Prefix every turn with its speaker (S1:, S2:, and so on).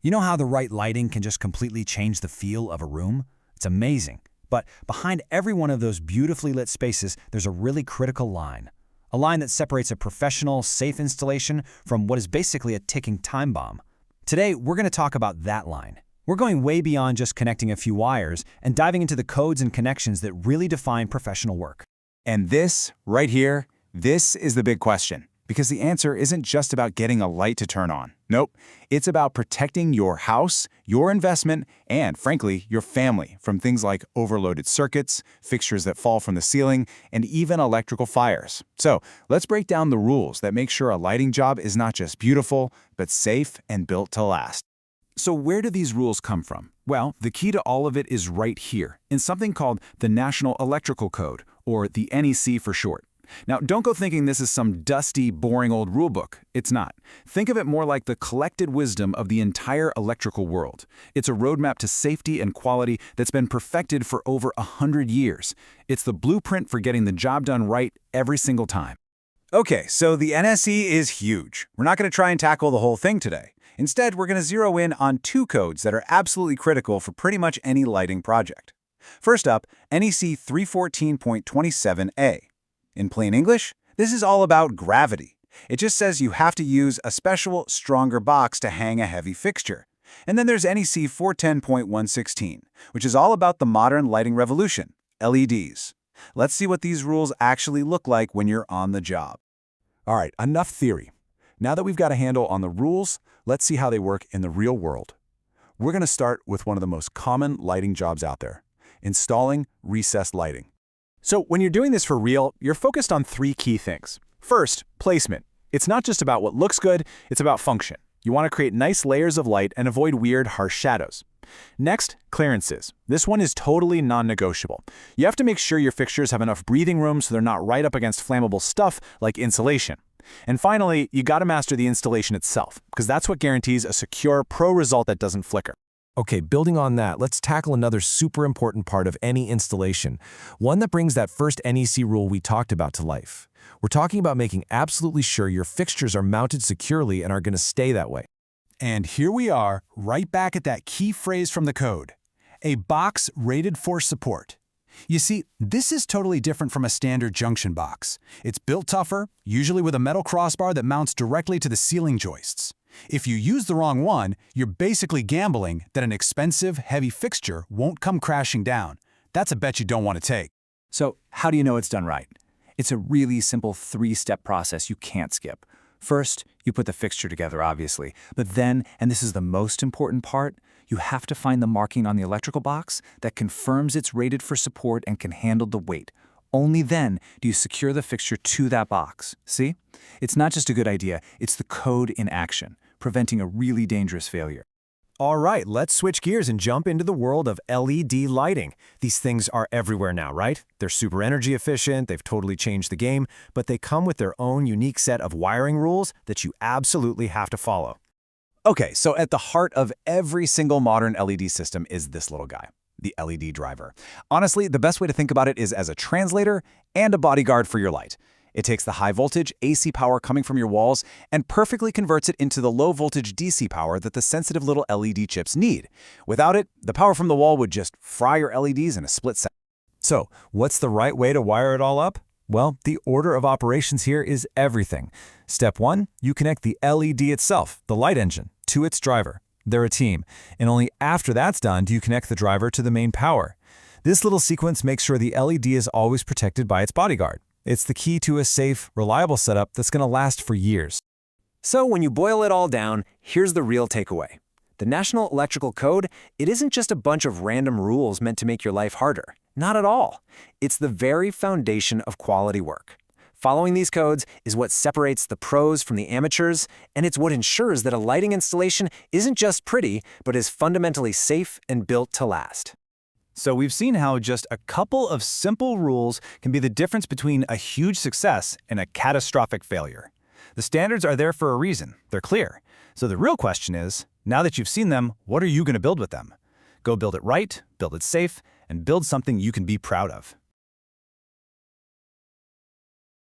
S1: You know how the right lighting can just completely change the feel of a room? It's amazing. But behind every one of those beautifully lit spaces, there's a really critical line. A line that separates a professional, safe installation from what is basically a ticking time bomb. Today, we're going to talk about that line. We're going way beyond just connecting a few wires and diving into the codes and connections that really define professional work.
S2: And this, right here, this is the big question. Because the answer isn't just about getting a light to turn on. Nope, it's about protecting your house, your investment, and frankly, your family from things like overloaded circuits, fixtures that fall from the ceiling, and even electrical fires. So let's break down the rules that make sure a lighting job is not just beautiful, but safe and built to last. So where do these rules come from? Well, the key to all of it is right here, in something called the National Electrical Code, or the NEC for short. Now, don't go thinking this is some dusty, boring old rulebook. It's not. Think of it more like the collected wisdom of the entire electrical world. It's a roadmap to safety and quality that's been perfected for over 100 years. It's the blueprint for getting the job done right every single time.
S3: Okay, so the NSE is huge. We're not going to try and tackle the whole thing today. Instead, we're going to zero in on two codes that are absolutely critical for pretty much any lighting project. First up, NEC 314.27a. In plain English, this is all about gravity. It just says you have to use a special, stronger box to hang a heavy fixture. And then there's NEC 410.116, which is all about the modern lighting revolution, LEDs. Let's see what these rules actually look like when you're on the job.
S2: All right, enough theory. Now that we've got a handle on the rules, let's see how they work in the real world. We're going to start with one of the most common lighting jobs out there, installing recessed lighting.
S4: So when you're doing this for real, you're focused on three key things. First, placement. It's not just about what looks good, it's about function. You want to create nice layers of light and avoid weird, harsh shadows. Next, clearances. This one is totally non-negotiable. You have to make sure your fixtures have enough breathing room so they're not right up against flammable stuff like insulation. And finally, you got to master the installation itself, because that's what guarantees a secure pro result that doesn't flicker.
S5: Okay, building on that, let's tackle another super important part of any installation, one that brings that first NEC rule we talked about to life. We're talking about making absolutely sure your fixtures are mounted securely and are going to stay that way.
S6: And here we are, right back at that key phrase from the code, a box rated for support. You see, this is totally different from a standard junction box. It's built tougher, usually with a metal crossbar that mounts directly to the ceiling joists. If you use the wrong one, you're basically gambling that an expensive, heavy fixture won't come crashing down. That's a bet you don't want to take.
S3: So how do you know it's done right? It's a really simple three-step process you can't skip. First, you put the fixture together, obviously. But then, and this is the most important part, you have to find the marking on the electrical box that confirms it's rated for support and can handle the weight. Only then do you secure the fixture to that box. See? It's not just a good idea, it's the code in action, preventing a really dangerous failure.
S5: All right, let's switch gears and jump into the world of LED lighting. These things are everywhere now, right? They're super energy efficient, they've totally changed the game, but they come with their own unique set of wiring rules that you absolutely have to follow.
S2: Okay, so at the heart of every single modern LED system is this little guy, the LED driver. Honestly, the best way to think about it is as a translator and a bodyguard for your light. It takes the high voltage AC power coming from your walls and perfectly converts it into the low voltage DC power that the sensitive little LED chips need. Without it, the power from the wall would just fry your LEDs in a split second.
S5: So, what's the right way to wire it all up? Well, the order of operations here is everything. Step 1, you connect the LED itself, the light engine, to its driver. They're a team, and only after that's done do you connect the driver to the main power. This little sequence makes sure the LED is always protected by its bodyguard. It's the key to a safe, reliable setup that's going to last for years.
S4: So when you boil it all down, here's the real takeaway. The National Electrical Code, it isn't just a bunch of random rules meant to make your life harder. Not at all. It's the very foundation of quality work. Following these codes is what separates the pros from the amateurs, and it's what ensures that a lighting installation isn't just pretty, but is fundamentally safe and built to last.
S3: So we've seen how just a couple of simple rules can be the difference between a huge success and a catastrophic failure. The standards are there for a reason. They're clear. So the real question is, now that you've seen them, what are you going to build with them? Go build it right, build it safe, and build something you can be proud of.